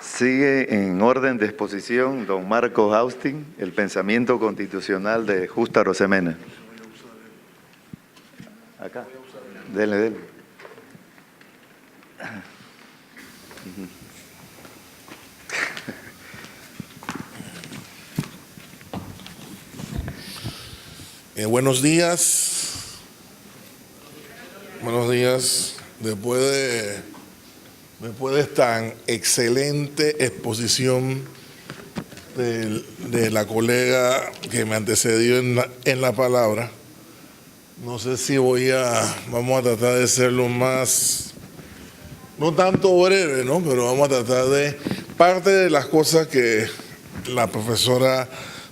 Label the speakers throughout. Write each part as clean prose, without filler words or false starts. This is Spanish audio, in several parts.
Speaker 1: Sigue en orden de exposición don Marcos Austin, el pensamiento constitucional de Justo Arosemena. Acá, dele.
Speaker 2: Buenos días. Buenos días. Después de esta excelente exposición de la colega que me antecedió en la palabra, no sé si vamos a tratar de ser lo más, no tanto breve, ¿no? Pero vamos a tratar de, parte de las cosas que la profesora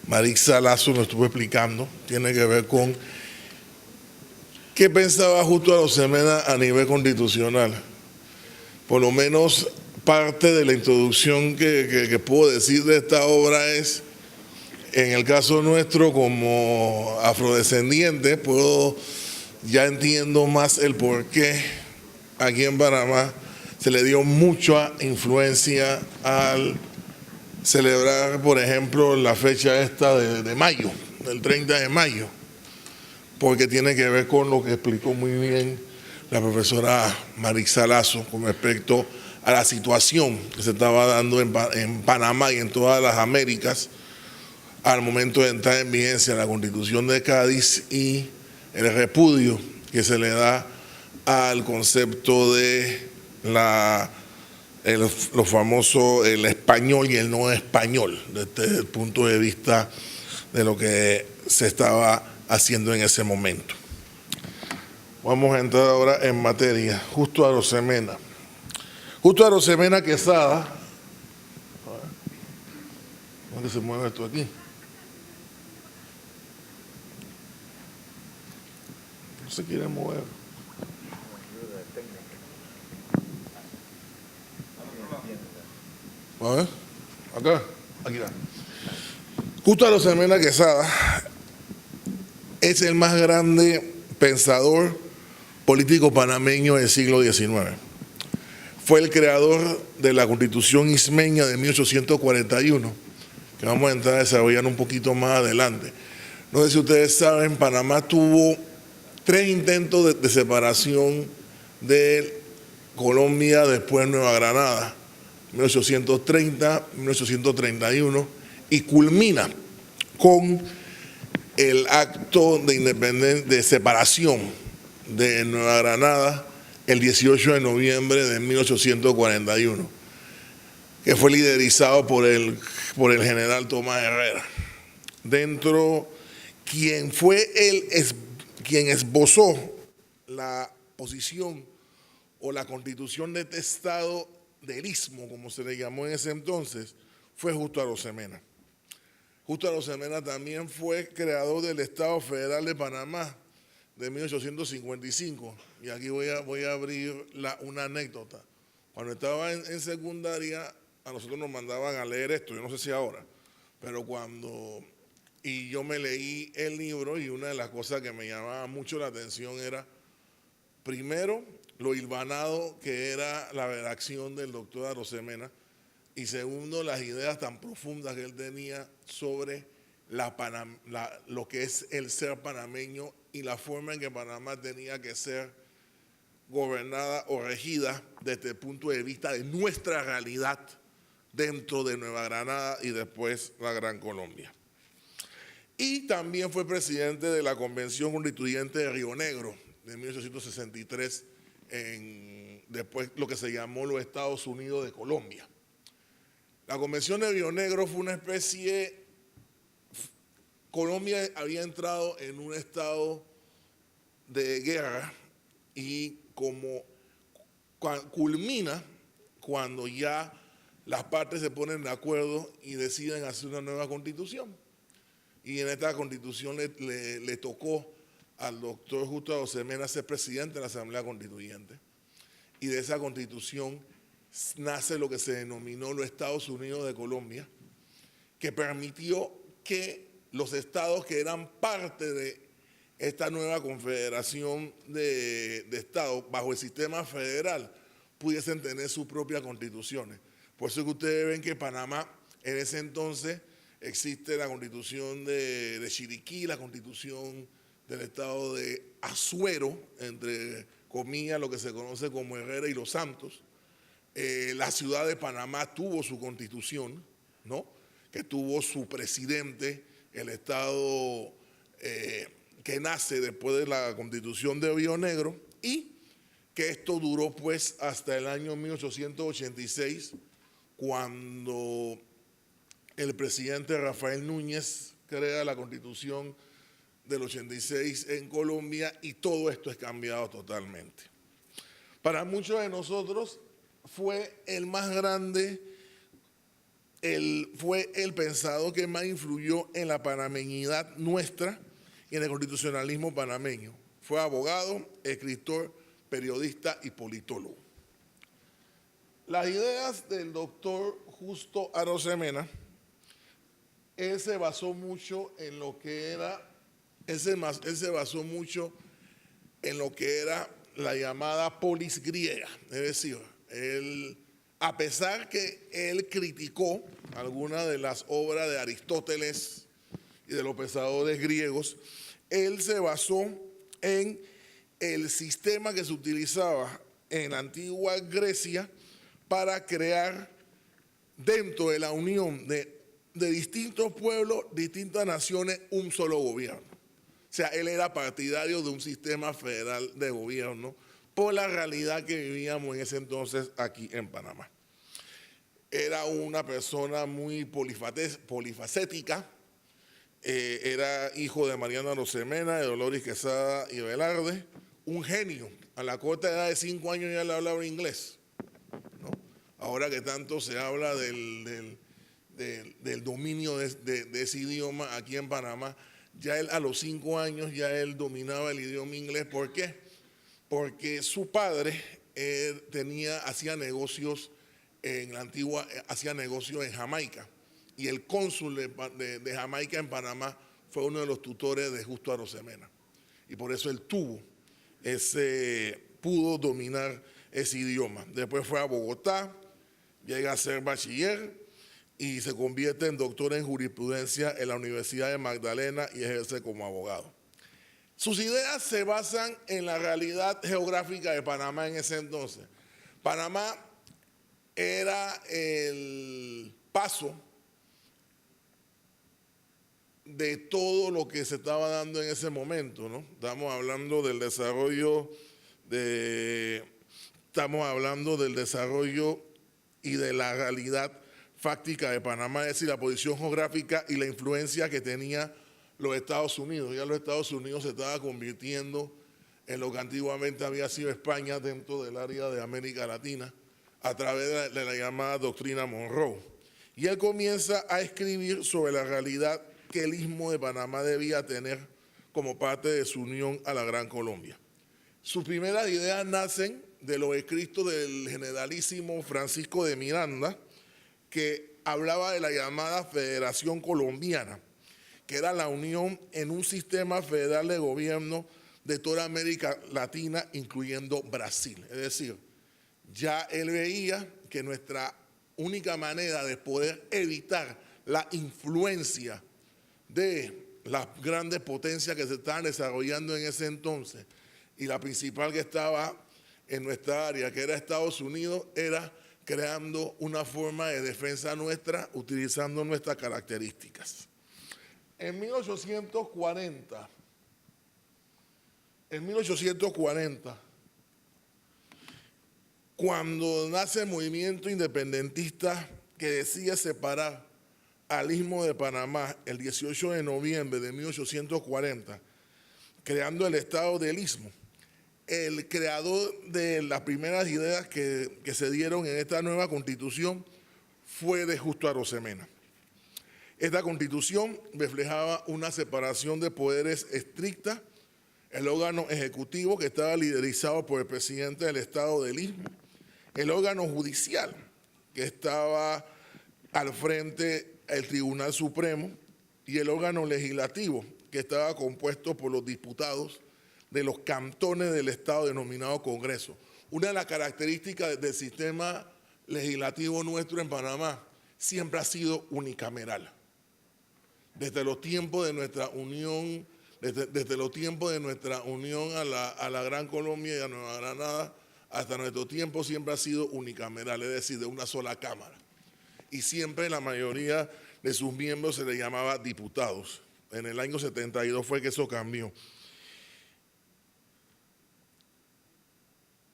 Speaker 2: Marixa Lazo nos estuvo explicando, tiene que ver con qué pensaba Justo Arosemena a nivel constitucional. Por lo menos parte de la introducción que puedo decir de esta obra es, en el caso nuestro como afrodescendientes, ya entiendo más el por qué aquí en Panamá se le dio mucha influencia al celebrar, por ejemplo, la fecha esta de mayo, del 30 de mayo, porque tiene que ver con lo que explicó muy bien la profesora Marixa Lazo con respecto a la situación que se estaba dando en Panamá y en todas las Américas al momento de entrar en vigencia la Constitución de Cádiz y el repudio que se le da al concepto de lo famoso, el español y el no español, desde el punto de vista de lo que se estaba haciendo en ese momento. Vamos a entrar ahora en materia. Justo Arosemena. Justo Arosemena Quesada. ¿Dónde se mueve esto aquí? No se quiere mover. A ver, acá, aquí está. Justo Arosemena Quesada es el más grande pensador político panameño del siglo XIX. Fue el creador de la Constitución Ismeña de 1841, que vamos a entrar a desarrollar un poquito más adelante. No sé si ustedes saben, Panamá tuvo 3 intentos de separación de Colombia después de Nueva Granada, 1830, 1831, y culmina con el acto de independencia, de separación de Nueva Granada el 18 de noviembre de 1841, que fue liderizado por el general Tomás Herrera. Quien esbozó la posición o la constitución de este estado del Istmo, como se le llamó en ese entonces, fue Justo Arosemena. Justo Arosemena también fue creador del Estado Federal de Panamá de 1855. Y aquí voy a abrir una anécdota. Cuando estaba en secundaria, a nosotros nos mandaban a leer esto, yo no sé si ahora, pero y yo me leí el libro y una de las cosas que me llamaba mucho la atención era, primero, lo hilvanado que era la redacción del doctor Arosemena, y segundo, las ideas tan profundas que él tenía sobre lo que es el ser panameño y la forma en que Panamá tenía que ser gobernada o regida desde el punto de vista de nuestra realidad dentro de Nueva Granada y después la Gran Colombia. Y también fue presidente de la Convención Constituyente de Río Negro de 1863, después lo que se llamó los Estados Unidos de Colombia. La Convención de Río Negro fue una especie. Colombia había entrado en un estado de guerra y como culmina cuando ya las partes se ponen de acuerdo y deciden hacer una nueva constitución. Y en esta constitución le tocó al doctor Justo Arosemena ser presidente de la Asamblea Constituyente. Y de esa constitución nace lo que se denominó los Estados Unidos de Colombia, que permitió que los estados que eran parte de esta nueva confederación de estados bajo el sistema federal pudiesen tener sus propias constituciones. Por eso que ustedes ven que Panamá, en ese entonces, existe la constitución de Chiriquí, la constitución del estado de Azuero, entre comillas, lo que se conoce como Herrera y Los Santos. La ciudad de Panamá tuvo su constitución, ¿no?, que tuvo su presidente, el estado que nace después de la constitución de Río Negro, y que esto duró pues hasta el año 1886, cuando el presidente Rafael Núñez crea la constitución del 86 en Colombia, y todo esto es cambiado totalmente. Para muchos de nosotros fue el más grande, fue el pensador que más influyó en la panameñidad nuestra y en el constitucionalismo panameño. Fue abogado, escritor, periodista y politólogo. Las ideas del doctor Justo Arosemena, él se basó mucho en lo que era, la llamada polis griega. Es decir, a pesar que él criticó algunas de las obras de Aristóteles y de los pensadores griegos, él se basó en el sistema que se utilizaba en la antigua Grecia para crear, dentro de la unión de distintos pueblos, distintas naciones, un solo gobierno. O sea, él era partidario de un sistema federal de gobierno por la realidad que vivíamos en ese entonces aquí en Panamá. Era una persona muy polifacética, era hijo de Mariano Arosemena, de Dolores Quesada y Velarde, un genio. A la corta edad de 5 años ya le hablaba inglés, ¿no? Ahora que tanto se habla del dominio de ese idioma aquí en Panamá, ya él a los 5 años ya él dominaba el idioma inglés. ¿Por qué? Porque su padre hacía negocios en la antigua, hacía negocios en Jamaica, y el cónsul de Jamaica en Panamá fue uno de los tutores de Justo Arosemena, y por eso él pudo dominar ese idioma. Después fue a Bogotá, llega a ser bachiller y se convierte en doctor en jurisprudencia en la Universidad de Magdalena y ejerce como abogado. Sus ideas se basan en la realidad geográfica de Panamá en ese entonces. Panamá era el paso de todo lo que se estaba dando en ese momento, ¿no? Estamos hablando del desarrollo y de la realidad fáctica de Panamá, es decir, la posición geográfica y la influencia que tenía los Estados Unidos. Ya los Estados Unidos se estaba convirtiendo en lo que antiguamente había sido España dentro del área de América Latina, a través de la llamada doctrina Monroe. Y él comienza a escribir sobre la realidad que el Istmo de Panamá debía tener como parte de su unión a la Gran Colombia. Sus primeras ideas nacen de los escritos del generalísimo Francisco de Miranda, que hablaba de la llamada Federación Colombiana, que era la unión en un sistema federal de gobierno de toda América Latina, incluyendo Brasil. Es decir, ya él veía que nuestra única manera de poder evitar la influencia de las grandes potencias que se estaban desarrollando en ese entonces, y la principal que estaba en nuestra área, que era Estados Unidos, era creando una forma de defensa nuestra utilizando nuestras características. En 1840, cuando nace el movimiento independentista que decide separar al Istmo de Panamá el 18 de noviembre de 1840, creando el Estado del Istmo, el creador de las primeras ideas que se dieron en esta nueva constitución fue de Justo Arosemena. Esta constitución reflejaba una separación de poderes estricta, el órgano ejecutivo que estaba liderizado por el presidente del Estado del Istmo, el órgano judicial que estaba al frente el Tribunal Supremo, y el órgano legislativo que estaba compuesto por los diputados de los cantones del Estado denominado Congreso. Una de las características del sistema legislativo nuestro en Panamá siempre ha sido unicameral. Desde los tiempos de nuestra unión, desde los tiempos de nuestra unión a la Gran Colombia y a Nueva Granada, hasta nuestro tiempo siempre ha sido unicameral, es decir, de una sola cámara. Y siempre la mayoría de sus miembros se le llamaba diputados. En el año 72 fue que eso cambió.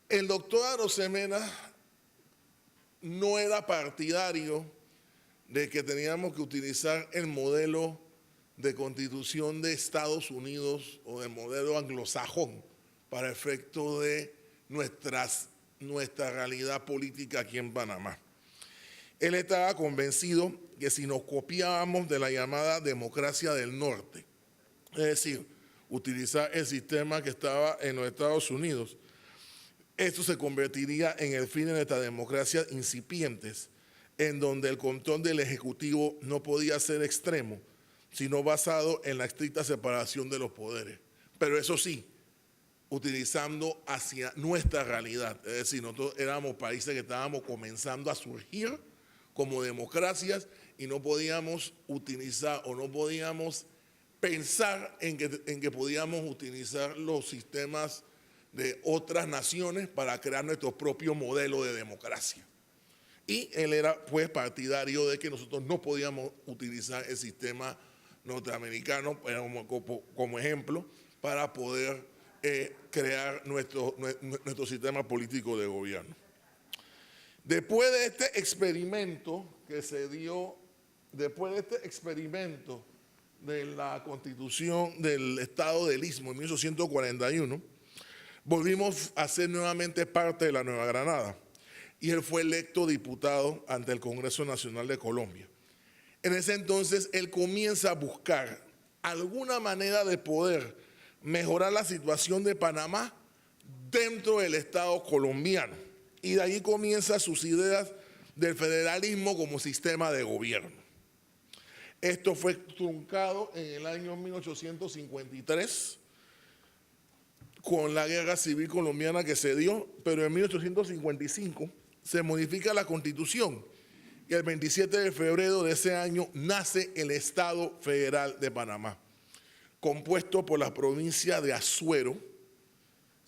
Speaker 2: El doctor Arosemena no era partidario de que teníamos que utilizar el modelo de constitución de Estados Unidos o del modelo anglosajón para efecto de nuestra realidad política aquí en Panamá. Él estaba convencido que si nos copiábamos de la llamada democracia del norte, es decir, utilizar el sistema que estaba en los Estados Unidos, esto se convertiría en el fin de nuestras democracias incipientes, en donde el control del Ejecutivo no podía ser extremo, sino basado en la estricta separación de los poderes. Pero eso sí, utilizando hacia nuestra realidad. Es decir, nosotros éramos países que estábamos comenzando a surgir como democracias y no podíamos utilizar o no podíamos pensar en que podíamos utilizar los sistemas de otras naciones para crear nuestro propio modelo de democracia. Y él era pues partidario de que nosotros no podíamos utilizar el sistema norteamericano como ejemplo para poder crear nuestro sistema político de gobierno. Después de este experimento que se dio, después de este experimento de la Constitución del Estado del Istmo en 1841, volvimos a ser nuevamente parte de la Nueva Granada y él fue electo diputado ante el Congreso Nacional de Colombia. En ese entonces él comienza a buscar alguna manera de poder mejorar la situación de Panamá dentro del Estado colombiano. Y de ahí comienzan sus ideas del federalismo como sistema de gobierno. Esto fue truncado en el año 1853 con la guerra civil colombiana que se dio, pero en 1855 se modifica la Constitución y el 27 de febrero de ese año nace el Estado Federal de Panamá, compuesto por las provincias de Azuero,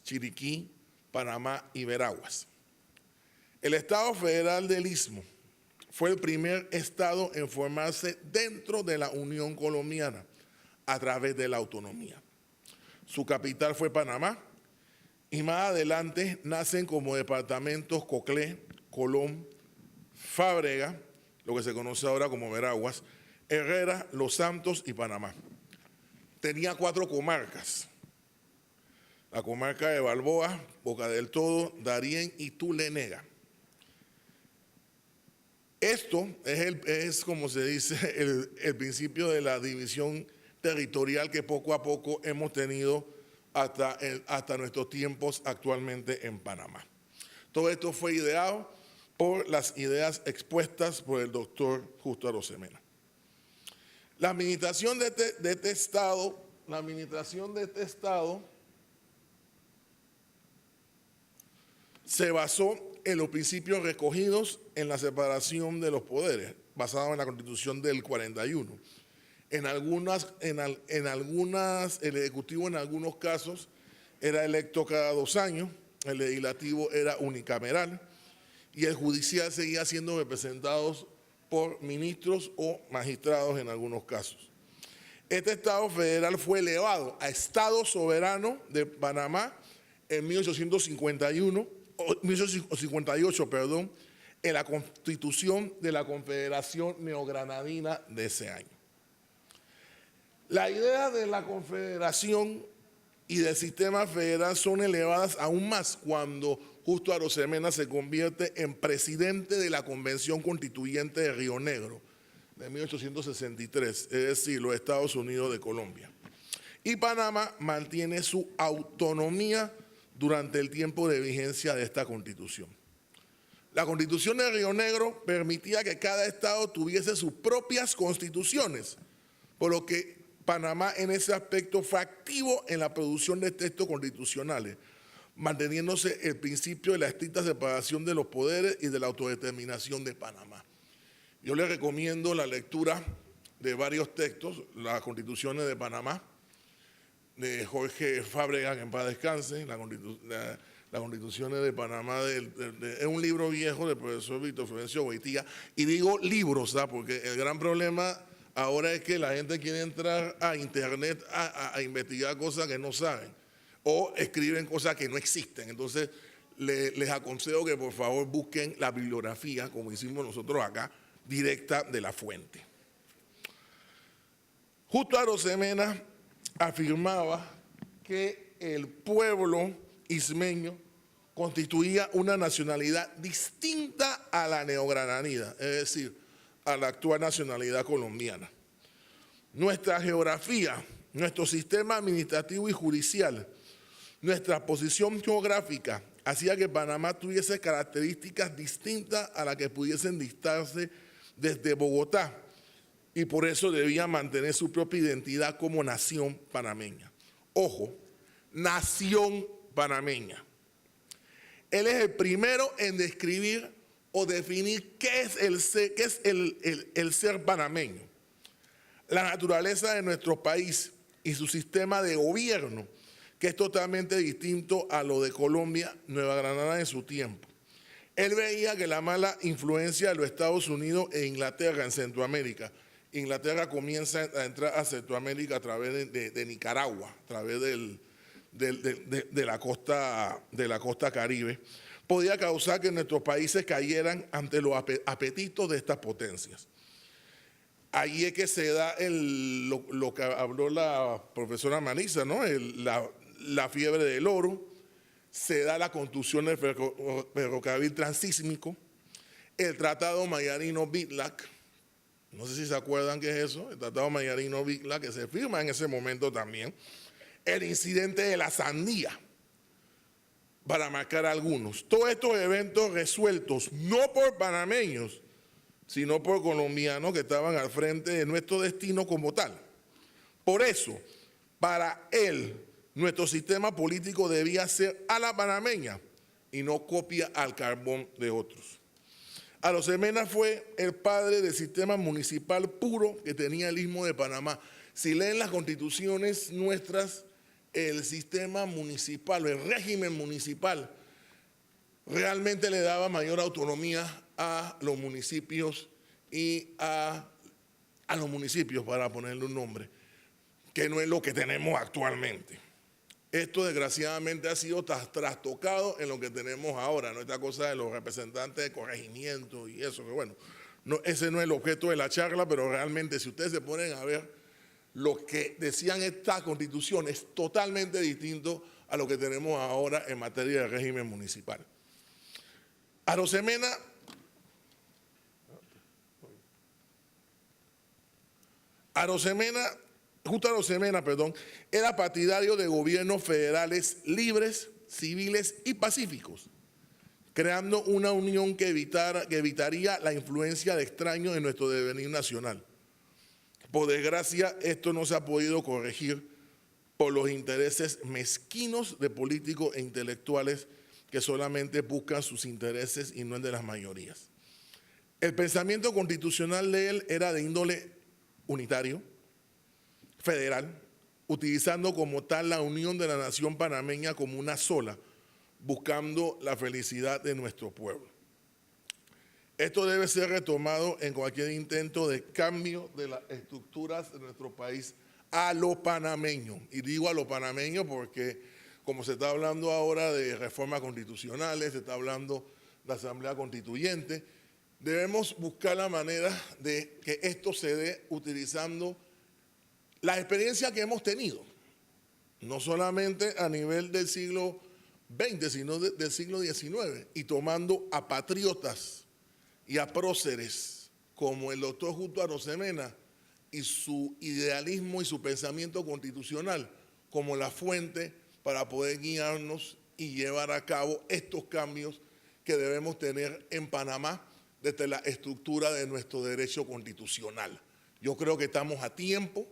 Speaker 2: Chiriquí, Panamá y Veraguas. El Estado Federal del Istmo fue el primer estado en formarse dentro de la Unión Colombiana a través de la autonomía. Su capital fue Panamá y más adelante nacen como departamentos Coclé, Colón, Fábrega, lo que se conoce ahora como Veraguas, Herrera, Los Santos y Panamá. Tenía 4 comarcas: la comarca de Balboa, Boca del Todo, Darién y Tulenega. Esto es como se dice, el principio de la división territorial que poco a poco hemos tenido hasta nuestros tiempos actualmente en Panamá. Todo esto fue ideado por las ideas expuestas por el doctor Justo Arosemena. La administración de este Estado se basó en los principios recogidos en la separación de los poderes, basado en la Constitución del 41. El Ejecutivo en algunos casos era electo cada 2 años, el Legislativo era unicameral y el Judicial seguía siendo representados por ministros o magistrados en algunos casos. Este Estado federal fue elevado a Estado soberano de Panamá en 1858, en la Constitución de la Confederación Neogranadina de ese año. La idea de la Confederación y del sistema federal son elevadas aún más cuando Justo Arosemena se convierte en presidente de la Convención Constituyente de Río Negro de 1863, es decir, los Estados Unidos de Colombia. Y Panamá mantiene su autonomía durante el tiempo de vigencia de esta Constitución. La Constitución de Río Negro permitía que cada estado tuviese sus propias constituciones, por lo que Panamá en ese aspecto fue activo en la producción de textos constitucionales, manteniéndose el principio de la estricta separación de los poderes y de la autodeterminación de Panamá. Yo les recomiendo la lectura de varios textos, las constituciones de Panamá, de Jorge Fábregas, en paz descanse, las constituciones de Panamá, es un libro viejo del profesor Víctor Florencio Boitía, y digo libros, ¿sabes? Porque el gran problema ahora es que la gente quiere entrar a internet a investigar cosas que no saben, o escriben cosas que no existen. Entonces, les aconsejo que por favor busquen la bibliografía, como hicimos nosotros acá, directa de la fuente. Justo Arosemena afirmaba que el pueblo ismeño constituía una nacionalidad distinta a la neogranadina, es decir, a la actual nacionalidad colombiana. Nuestra geografía, nuestro sistema administrativo y judicial, nuestra posición geográfica hacía que Panamá tuviese características distintas a las que pudiesen dictarse desde Bogotá, y por eso debía mantener su propia identidad como nación panameña. Ojo, nación panameña. Él es el primero en describir o definir qué es el ser panameño. La naturaleza de nuestro país y su sistema de gobierno, que es totalmente distinto a lo de Colombia, Nueva Granada en su tiempo. Él veía que la mala influencia de los Estados Unidos e Inglaterra en Centroamérica, Inglaterra comienza a entrar a Centroamérica a través de Nicaragua, a través de la costa Caribe, podía causar que nuestros países cayeran ante los apetitos de estas potencias. Ahí es que se da lo que habló la profesora Maniza, ¿no? La fiebre del oro, se da la construcción del ferrocarril transísmico, el Tratado Mayarino-Bitlac. No sé si se acuerdan qué es eso, el Tratado Mayarino-Bitlac, que se firma en ese momento también. El incidente de la sandía, para marcar algunos. Todos estos eventos resueltos, no por panameños, sino por colombianos que estaban al frente de nuestro destino como tal. Por eso, para él, nuestro sistema político debía ser a la panameña y no copia al carbón de otros. Arosemena fue el padre del sistema municipal puro que tenía el Istmo de Panamá. Si leen las constituciones nuestras, el sistema municipal, el régimen municipal, realmente le daba mayor autonomía a los municipios y a los municipios, para ponerle un nombre, que no es lo que tenemos actualmente. Esto desgraciadamente ha sido trastocado en lo que tenemos ahora, ¿no? Esta cosa de los representantes de corregimiento y eso, que bueno, ese no es el objeto de la charla, pero realmente si ustedes se ponen a ver lo que decían esta constitución es totalmente distinto a lo que tenemos ahora en materia de régimen municipal. Arosemena era partidario de gobiernos federales libres, civiles y pacíficos, creando una unión que evitaría la influencia de extraños en nuestro devenir nacional. Por desgracia, esto no se ha podido corregir por los intereses mezquinos de políticos e intelectuales que solamente buscan sus intereses y no el de las mayorías. El pensamiento constitucional de él era de índole unitario, federal, utilizando como tal la unión de la nación panameña como una sola, buscando la felicidad de nuestro pueblo. Esto debe ser retomado en cualquier intento de cambio de las estructuras de nuestro país a lo panameño. Y digo a lo panameño porque como se está hablando ahora de reformas constitucionales, se está hablando de asamblea constituyente, debemos buscar la manera de que esto se dé utilizando la experiencia que hemos tenido, no solamente a nivel del siglo XX, sino del siglo XIX, y tomando a patriotas y a próceres como el doctor Justo Arosemena y su idealismo y su pensamiento constitucional como la fuente para poder guiarnos y llevar a cabo estos cambios que debemos tener en Panamá desde la estructura de nuestro derecho constitucional. Yo creo que estamos a tiempo,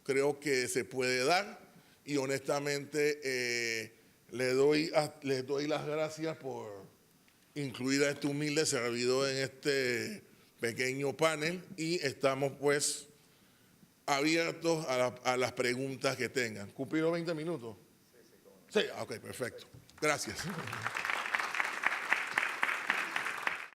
Speaker 2: creo que se puede dar y honestamente les doy las gracias por incluir a este humilde servidor en este pequeño panel y estamos pues abiertos a las preguntas que tengan. ¿Cumplieron 20 minutos? Sí, ok, perfecto. Gracias.